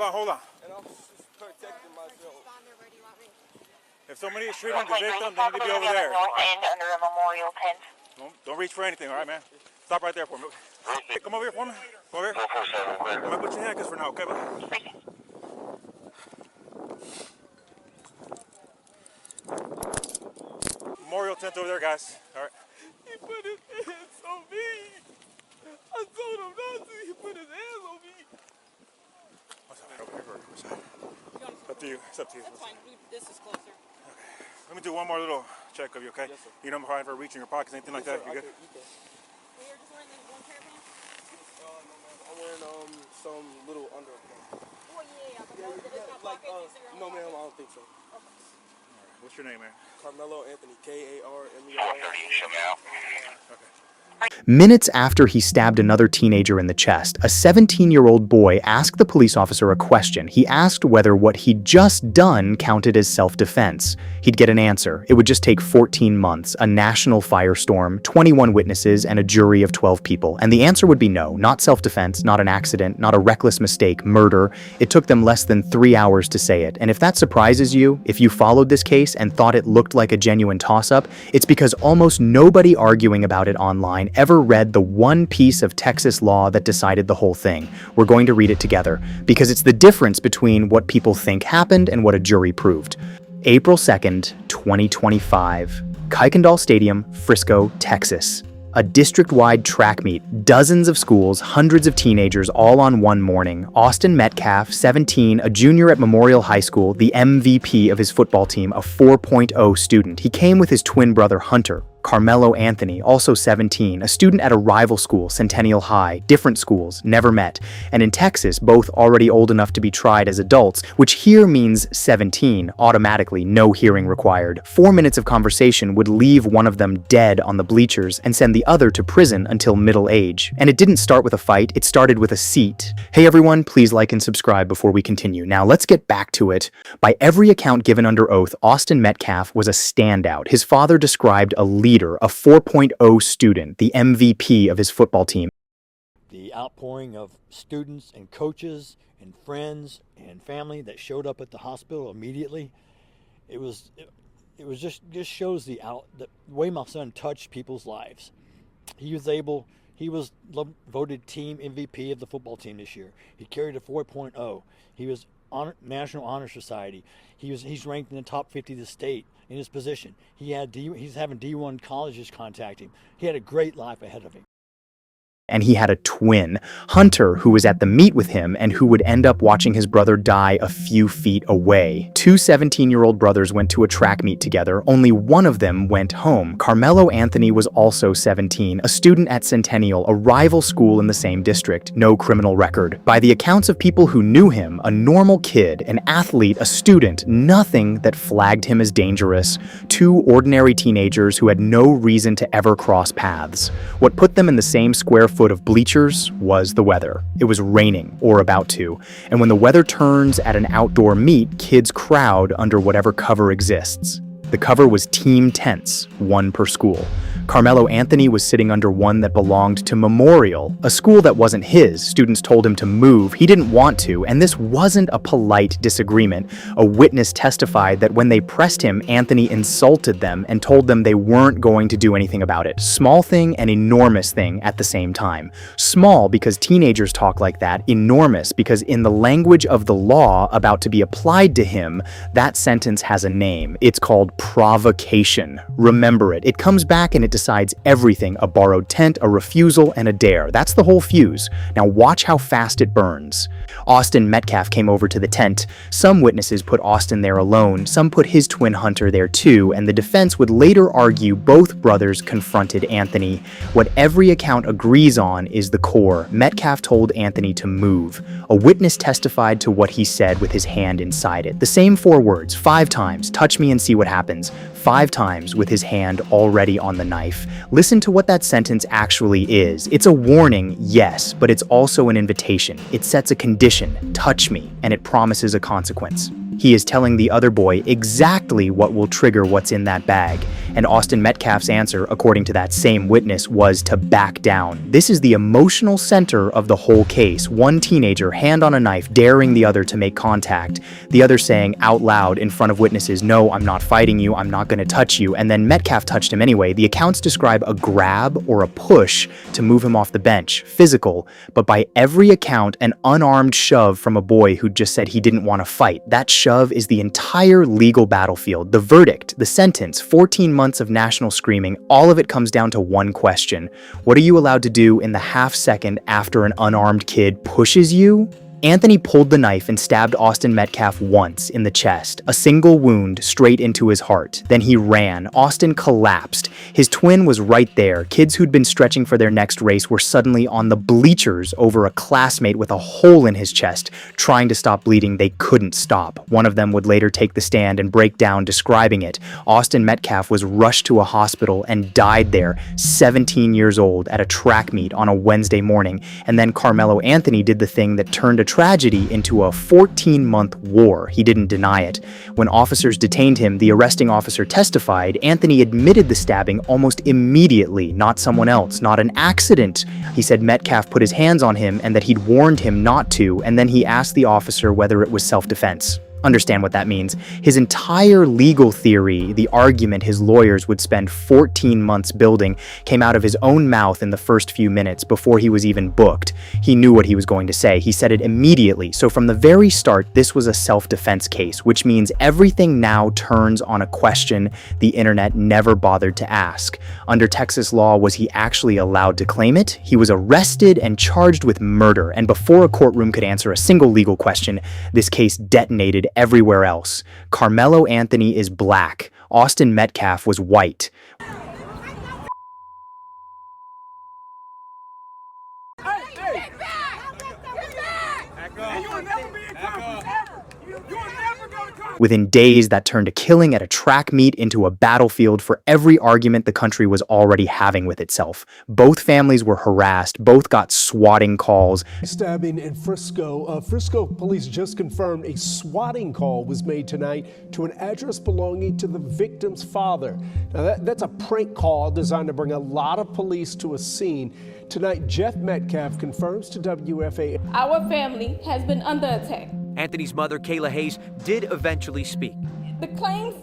Hold on. And I'm just protecting myself. If somebody is shooting the victim, they need to be over there. Under a memorial tent. Don't reach for anything, all right, man? Stop right there for me. Hey, come over here for me. Come over here. I'm gonna put your handcuffs for now, okay? Memorial tent over there, guys. All right. He put his hands on me. I told him not to. He put his hands on me. What's up? Over here or over side? Up to you. It's up to you. That's fine. This is closer. Okay. Let me do one more little check of you, okay? Yes, sir. You don't mind for reaching your pockets, anything like that? You good? Well, you're just wearing this one pair of pants? No, man. I'm wearing some little underpants. Oh, yeah. But no, it's not pockets. No, ma'am. I don't think so. What's your name, man? Carmelo Anthony. K-A-R-M-E-L-O. Show me out. Okay. Minutes after he stabbed another teenager in the chest, a 17-year-old boy asked the police officer a question. He asked whether what he'd just done counted as self-defense. He'd get an answer. It would just take 14 months, a national firestorm, 21 witnesses, and a jury of 12 people. And the answer would be no, not self-defense, not an accident, not a reckless mistake, murder. It took them less than 3 hours to say it. And if that surprises you, if you followed this case and thought it looked like a genuine toss-up, it's because almost nobody arguing about it online ever read the one piece of Texas law that decided the whole thing. We're going to read it together, because it's the difference between what people think happened and what a jury proved. April 2nd, 2025, Kuykendall Stadium, Frisco, Texas. A district-wide track meet, dozens of schools, hundreds of teenagers all on one morning. Austin Metcalf, 17, a junior at Memorial High School, the MVP of his football team, a 4.0 student. He came with his twin brother Hunter. Carmelo Anthony, also 17, a student at a rival school, Centennial High, different schools, never met. And in Texas, both already old enough to be tried as adults, which here means 17, automatically no hearing required. 4 minutes of conversation would leave one of them dead on the bleachers and send the other to prison until middle age. And it didn't start with a fight, it started with a seat. Hey everyone, please like and subscribe before we continue. Now let's get back to it. By every account given under oath, Austin Metcalf was a standout. His father described a leader, a 4.0 student, the MVP of his football team. The outpouring of students and coaches and friends and family that showed up at the hospital immediately, it was just shows the way my son touched people's lives. He was voted team MVP of the football team this year. He carried a 4.0. He was on National Honor Society. He's ranked in the top 50 of the state in his position. He's having D1 colleges contact him. He had a great life ahead of him. And he had a twin, Hunter, who was at the meet with him and who would end up watching his brother die a few feet away. Two 17-year-old brothers went to a track meet together. Only one of them went home. Carmelo Anthony was also 17, a student at Centennial, a rival school in the same district. No criminal record. By the accounts of people who knew him, a normal kid, an athlete, a student, nothing that flagged him as dangerous. Two ordinary teenagers who had no reason to ever cross paths. What put them in the same square foot of bleachers was the weather. It was raining, or about to, and when the weather turns at an outdoor meet, kids crowd under whatever cover exists. The cover was team tents, one per school. Carmelo Anthony was sitting under one that belonged to Memorial, a school that wasn't his. Students told him to move. He didn't want to, and this wasn't a polite disagreement. A witness testified that when they pressed him, Anthony insulted them and told them they weren't going to do anything about it. Small thing and enormous thing at the same time. Small because teenagers talk like that, enormous because in the language of the law about to be applied to him, that sentence has a name. It's called provocation. Remember it. It comes back and it decides everything: a borrowed tent, a refusal, and a dare. That's the whole fuse. Now watch how fast it burns. Austin Metcalf came over to the tent. Some witnesses put Austin there alone. Some put his twin Hunter there too, and the defense would later argue both brothers confronted Anthony. What every account agrees on is the core. Metcalf told Anthony to move. A witness testified to what he said with his hand inside it. The same 4 words, 5 times. Touch me and see what happens. 5 times with his hand already on the knife. Listen to what that sentence actually is. It's a warning, yes, but it's also an invitation. It sets a condition, touch me, and it promises a consequence. He is telling the other boy exactly what will trigger what's in that bag. And Austin Metcalf's answer, according to that same witness, was to back down. This is the emotional center of the whole case. One teenager, hand on a knife, daring the other to make contact. The other saying out loud in front of witnesses, "No, I'm not fighting you, I'm not going to touch you." And then Metcalf touched him anyway. The accounts describe a grab or a push to move him off the bench, physical, but by every account, an unarmed shove from a boy who just said he didn't want to fight. That shove is the entire legal battlefield. The verdict, the sentence, 14 months of national screaming, all of it comes down to one question. What are you allowed to do in the half second after an unarmed kid pushes you? Anthony pulled the knife and stabbed Austin Metcalf once in the chest, a single wound straight into his heart. Then he ran. Austin collapsed. His twin was right there. Kids who'd been stretching for their next race were suddenly on the bleachers over a classmate with a hole in his chest, trying to stop bleeding. They couldn't stop. One of them would later take the stand and break down, describing it. Austin Metcalf was rushed to a hospital and died there, 17 years old, at a track meet on a Wednesday morning. And then Carmelo Anthony did the thing that turned a tragedy into a 14-month war. He didn't deny it. When officers detained him, the arresting officer testified Anthony admitted the stabbing almost immediately, not someone else, not an accident. He said Metcalf put his hands on him and that he'd warned him not to, and then he asked the officer whether it was self-defense. Understand what that means. His entire legal theory, the argument his lawyers would spend 14 months building, came out of his own mouth in the first few minutes before he was even booked. He knew what he was going to say. He said it immediately. So from the very start, this was a self-defense case, which means everything now turns on a question the internet never bothered to ask. Under Texas law, was he actually allowed to claim it? He was arrested and charged with murder, and before a courtroom could answer a single legal question, this case detonated everywhere else. Carmelo Anthony is black. Austin Metcalf was white. Get back! Get back! And you will never be in Congress, ever! You will never go to Congress! Within days, that turned a killing at a track meet into a battlefield for every argument the country was already having with itself. Both families were harassed. Both got swatting calls. Stabbing in Frisco. Frisco police just confirmed a swatting call was made tonight to an address belonging to the victim's father. Now that's a prank call designed to bring a lot of police to a scene. Tonight, Jeff Metcalf confirms to WFA. Our family has been under attack. Anthony's mother, Kayla Hayes, did eventually speak. The claims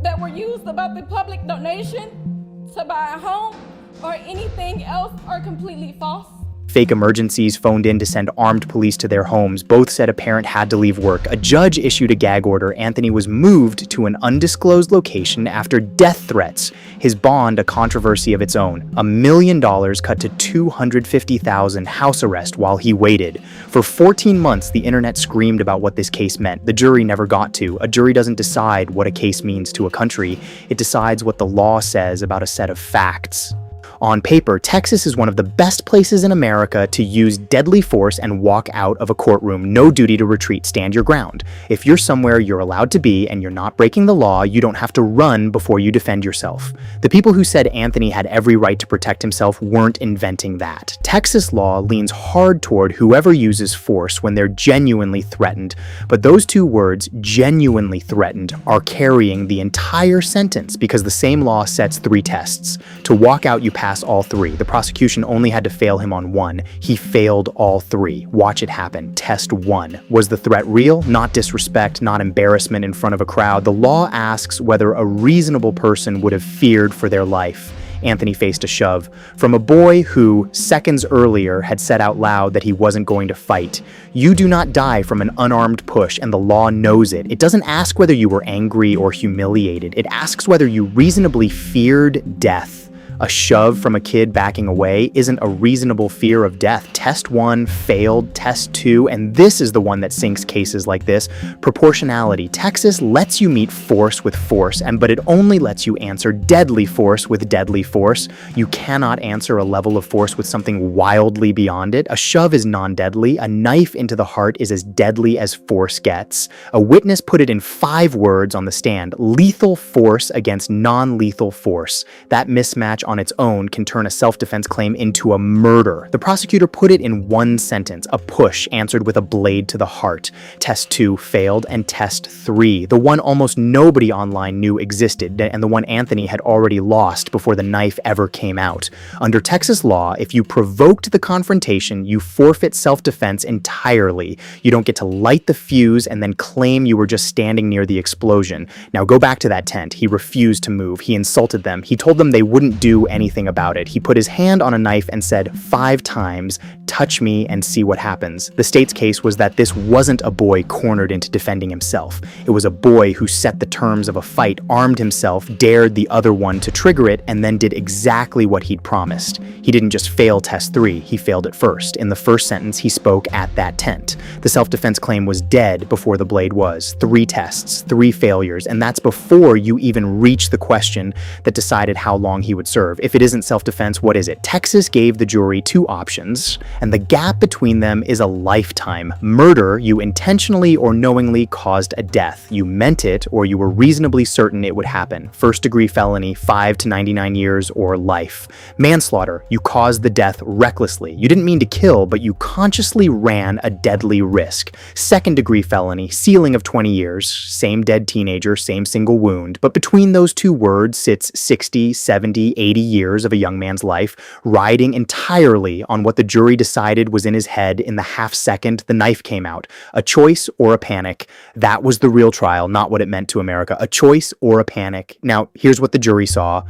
that were used about the public donation to buy a home or anything else are completely false. Fake emergencies phoned in to send armed police to their homes. Both said a parent had to leave work. A judge issued a gag order. Anthony was moved to an undisclosed location after death threats. His bond, a controversy of its own. $1 million cut to $250,000 house arrest while he waited. For 14 months, the internet screamed about what this case meant. The jury never got to. A jury doesn't decide what a case means to a country. It decides what the law says about a set of facts. On paper, Texas is one of the best places in America to use deadly force and walk out of a courtroom. No duty to retreat, stand your ground. If you're somewhere you're allowed to be and you're not breaking the law, you don't have to run before you defend yourself. The people who said Anthony had every right to protect himself weren't inventing that. Texas law leans hard toward whoever uses force when they're genuinely threatened, but those two words, genuinely threatened, are carrying the entire sentence because the same law sets 3 tests. To walk out, you pass all 3. The prosecution only had to fail him on 1. He failed all 3. Watch it happen. Test 1. Was the threat real? Not disrespect, not embarrassment in front of a crowd. The law asks whether a reasonable person would have feared for their life. Anthony faced a shove from a boy who, seconds earlier, had said out loud that he wasn't going to fight. You do not die from an unarmed push, and the law knows it. It doesn't ask whether you were angry or humiliated. It asks whether you reasonably feared death. A shove from a kid backing away isn't a reasonable fear of death. Test 1 failed, test 2, and this is the one that sinks cases like this. Proportionality. Texas lets you meet force with force, but it only lets you answer deadly force with deadly force. You cannot answer a level of force with something wildly beyond it. A shove is non-deadly. A knife into the heart is as deadly as force gets. A witness put it in 5 words on the stand: lethal force against non-lethal force. That mismatch on its own can turn a self-defense claim into a murder. The prosecutor put it in one sentence: a push answered with a blade to the heart. Test 2 failed, and test 3, the one almost nobody online knew existed, and the one Anthony had already lost before the knife ever came out. Under Texas law, if you provoked the confrontation, you forfeit self-defense entirely. You don't get to light the fuse and then claim you were just standing near the explosion. Now go back to that tent. He refused to move. He insulted them. He told them they wouldn't do anything about it. He put his hand on a knife and said 5 times, "Touch me and see what happens." The state's case was that this wasn't a boy cornered into defending himself. It was a boy who set the terms of a fight, armed himself, dared the other one to trigger it, and then did exactly what he'd promised. He didn't just fail test 3, he failed it first. In the first sentence, he spoke at that tent. The self-defense claim was dead before the blade was. 3 tests, 3 failures, and that's before you even reach the question that decided how long he would serve. If it isn't self-defense, what is it? Texas gave the jury 2 options, and the gap between them is a lifetime. Murder, you intentionally or knowingly caused a death. You meant it, or you were reasonably certain it would happen. First-degree felony, 5 to 99 years, or life. Manslaughter, you caused the death recklessly. You didn't mean to kill, but you consciously ran a deadly risk. Second-degree felony, ceiling of 20 years, same dead teenager, same single wound, but between those 2 words sits 60, 70, 80 years of a young man's life, riding entirely on what the jury decided was in his head in the half second the knife came out. A choice or a panic. That was the real trial, not what it meant to America. A choice or a panic. Now, here's what the jury saw.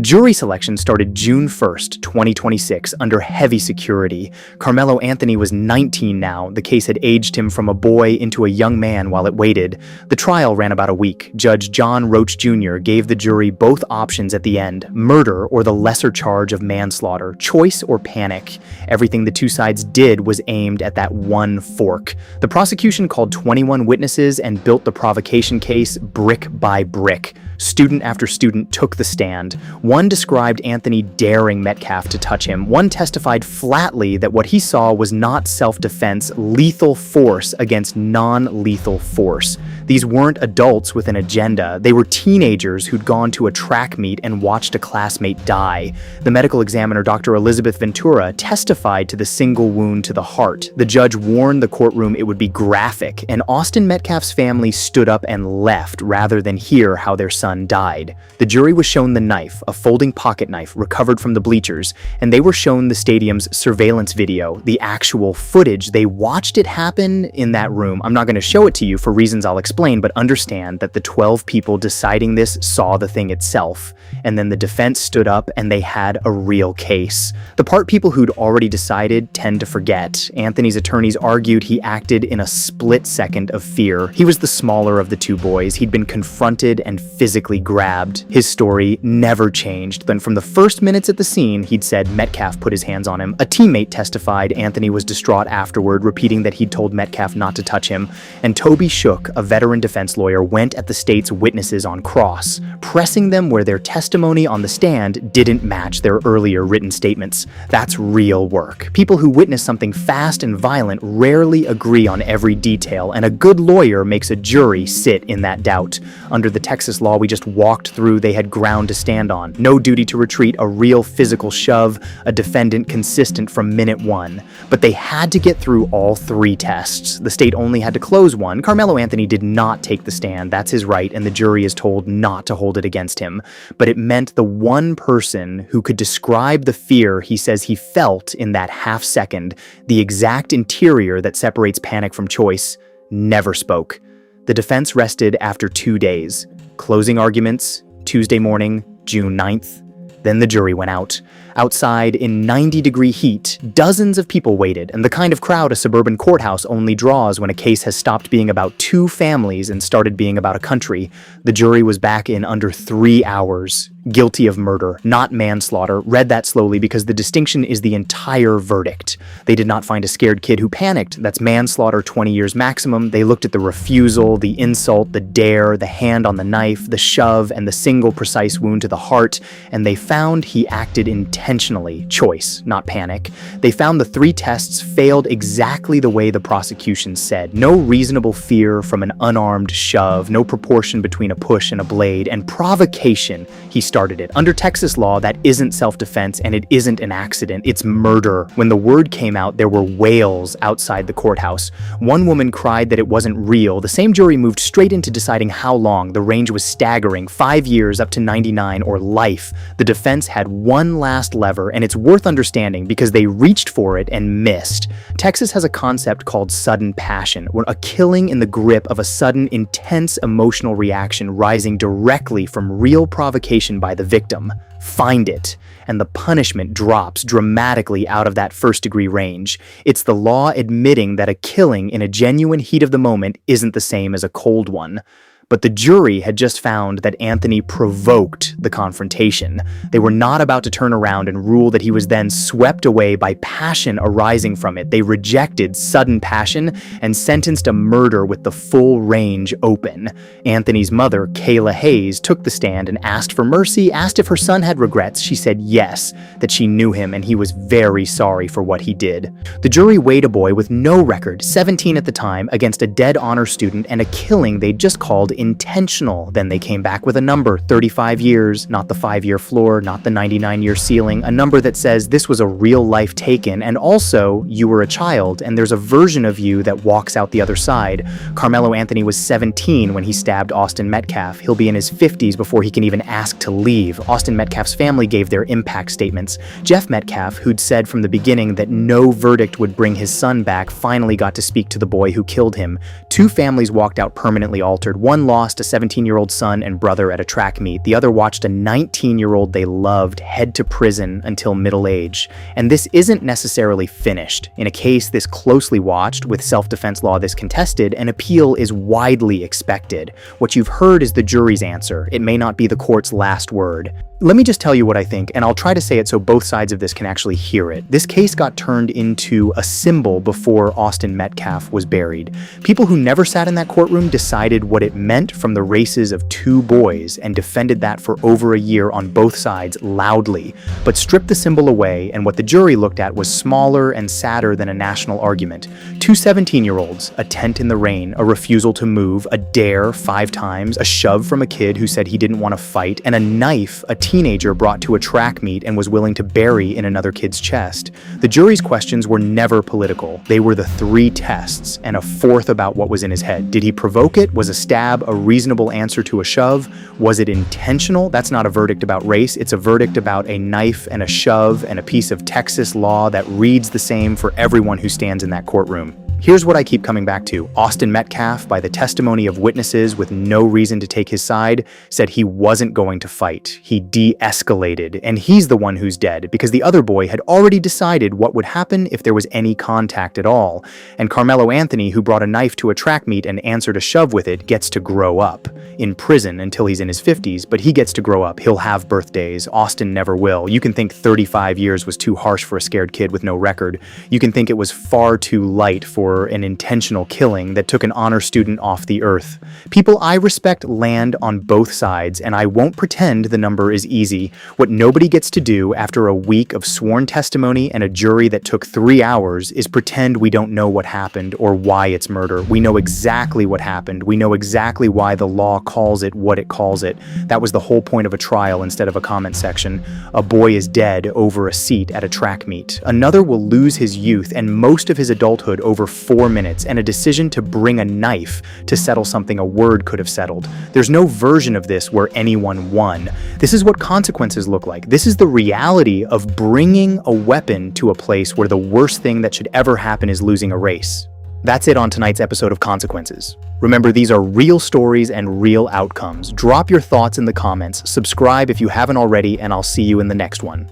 Jury selection started June 1st, 2026, under heavy security. Carmelo Anthony was 19 now. The case had aged him from a boy into a young man while it waited. The trial ran about a week. Judge John Roach Jr. gave the jury both options at the end: murder or the lesser charge of manslaughter, choice or panic. Everything the 2 sides did was aimed at that one fork. The prosecution called 21 witnesses and built the provocation case brick by brick. Student after student took the stand. One described Anthony daring Metcalf to touch him. One testified flatly that what he saw was not self-defense, lethal force against non-lethal force. These weren't adults with an agenda. They were teenagers who'd gone to a track meet and watched a classmate die. The medical examiner, Dr. Elizabeth Ventura, testified to the single wound to the heart. The judge warned the courtroom it would be graphic, and Austin Metcalf's family stood up and left rather than hear how their son died. The jury was shown the knife, a folding pocket knife recovered from the bleachers, and they were shown the stadium's surveillance video, the actual footage. They watched it happen in that room. I'm not going to show it to you for reasons I'll explain, but understand that the 12 people deciding this saw the thing itself, and then the defense stood up and they had a real case. The part people who'd already decided tend to forget. Anthony's attorneys argued he acted in a split second of fear. He was the smaller of the 2 boys. He'd been confronted and physically grabbed. His story never changed. Then from the first minutes at the scene, he'd said Metcalf put his hands on him. A teammate testified Anthony was distraught afterward, repeating that he'd told Metcalf not to touch him. And Toby Shook, a veteran defense lawyer, went at the state's witnesses on cross, pressing them where their testimony on the stand didn't match their earlier written statements. That's real work. People who witness something fast and violent rarely agree on every detail, and a good lawyer makes a jury sit in that doubt. Under the Texas law we just walked through, they had ground to stand on. No duty to retreat, a real physical shove, a defendant consistent from minute 1. But they had to get through all 3 tests. The state only had to close one. Carmelo Anthony did not take the stand. That's his right, and the jury is told not to hold it against him. But it meant the one person who could describe the fear he says he felt in that half second, the exact interior that separates panic from choice, never spoke. The defense rested after 2 days. Closing arguments, Tuesday morning, June 9th. Then the jury went out. Outside, in 90-degree heat, dozens of people waited, and the kind of crowd a suburban courthouse only draws when a case has stopped being about 2 families and started being about a country. The jury was back in under 3 hours. Guilty of murder, not manslaughter. Read that slowly because the distinction is the entire verdict. They did not find a scared kid who panicked. That's manslaughter, 20 years maximum. They looked at the refusal, the insult, the dare, the hand on the knife, the shove, and the single precise wound to the heart, and they found he acted intentionally. Choice, not panic. They found the 3 tests failed exactly the way the prosecution said. No reasonable fear from an unarmed shove, no proportion between a push and a blade, and provocation. He started started it. Under Texas law, that isn't self-defense and it isn't an accident, it's murder. When the word came out, there were wails outside the courthouse. One woman cried that it wasn't real. The same jury moved straight into deciding how long. The range was staggering, 5 years up to 99 or life. The defense had one last lever, and it's worth understanding because they reached for it and missed. Texas has a concept called sudden passion, where a killing in the grip of a sudden, intense emotional reaction rising directly from real provocation by the victim. Find it, and the punishment drops dramatically out of that first-degree range. It's the law admitting that a killing in a genuine heat of the moment isn't the same as a cold one. But the jury had just found that Anthony provoked the confrontation. They were not about to turn around and rule that he was then swept away by passion arising from it. They rejected sudden passion and sentenced a murder with the full range open. Anthony's mother, Kayla Hayes, took the stand and asked for mercy, asked if her son had regrets. She said yes, that she knew him and he was very sorry for what he did. The jury weighed a boy with no record, 17 at the time, against a dead honor student and a killing they'd just called intentional. Then they came back with a number, 35 years, not the 5-year floor, not the 99-year ceiling, a number that says this was a real life taken, and also you were a child, and there's a version of you that walks out the other side. Carmelo Anthony was 17 when he stabbed Austin Metcalf. He'll be in his 50s before he can even ask to leave. Austin Metcalf's family gave their impact statements. Jeff Metcalf, who'd said from the beginning that no verdict would bring his son back, finally got to speak to the boy who killed him. 2 families walked out permanently altered. One lost a 17-year-old son and brother at a track meet. The other watched a 19-year-old they loved head to prison until middle age. And this isn't necessarily finished. In a case this closely watched, with self-defense law this contested, an appeal is widely expected. What you've heard is the jury's answer. It may not be the court's last word. Let me just tell you what I think, and I'll try to say it so both sides of this can actually hear it. This case got turned into a symbol before Austin Metcalf was buried. People who never sat in that courtroom decided what it meant from the races of 2 boys and defended that for over a year on both sides loudly, but stripped the symbol away, and what the jury looked at was smaller and sadder than a national argument. 2 17-year-olds, a tent in the rain, a refusal to move, a dare 5 times, a shove from a kid who said he didn't want to fight, and a knife a teenager brought to a track meet and was willing to bury in another kid's chest. The jury's questions were never political. They were the 3 tests, and a 4th about what was in his head. Did he provoke it? Was a stab a reasonable answer to a shove? Was it intentional? That's not a verdict about race. It's a verdict about a knife and a shove and a piece of Texas law that reads the same for everyone who stands in that courtroom. Here's what I keep coming back to. Austin Metcalf, by the testimony of witnesses with no reason to take his side, said he wasn't going to fight. He de-escalated, and he's the one who's dead because the other boy had already decided what would happen if there was any contact at all. And Carmelo Anthony, who brought a knife to a track meet and answered a shove with it, gets to grow up. In prison until he's in his 50s, but he gets to grow up. He'll have birthdays. Austin never will. You can think 35 years was too harsh for a scared kid with no record. You can think it was far too light for an intentional killing that took an honor student off the earth. People I respect land on both sides, and I won't pretend the number is easy. What nobody gets to do after a week of sworn testimony and a jury that took 3 hours is pretend we don't know what happened or why it's murder. We know exactly what happened. We know exactly why the law calls it what it calls it. That was the whole point of a trial instead of a comment section. A boy is dead over a seat at a track meet. Another will lose his youth and most of his adulthood over 4 minutes, and a decision to bring a knife to settle something a word could have settled. There's no version of this where anyone won. This is what consequences look like. This is the reality of bringing a weapon to a place where the worst thing that should ever happen is losing a race. That's it on tonight's episode of Consequences. Remember, these are real stories and real outcomes. Drop your thoughts in the comments, subscribe if you haven't already, and I'll see you in the next one.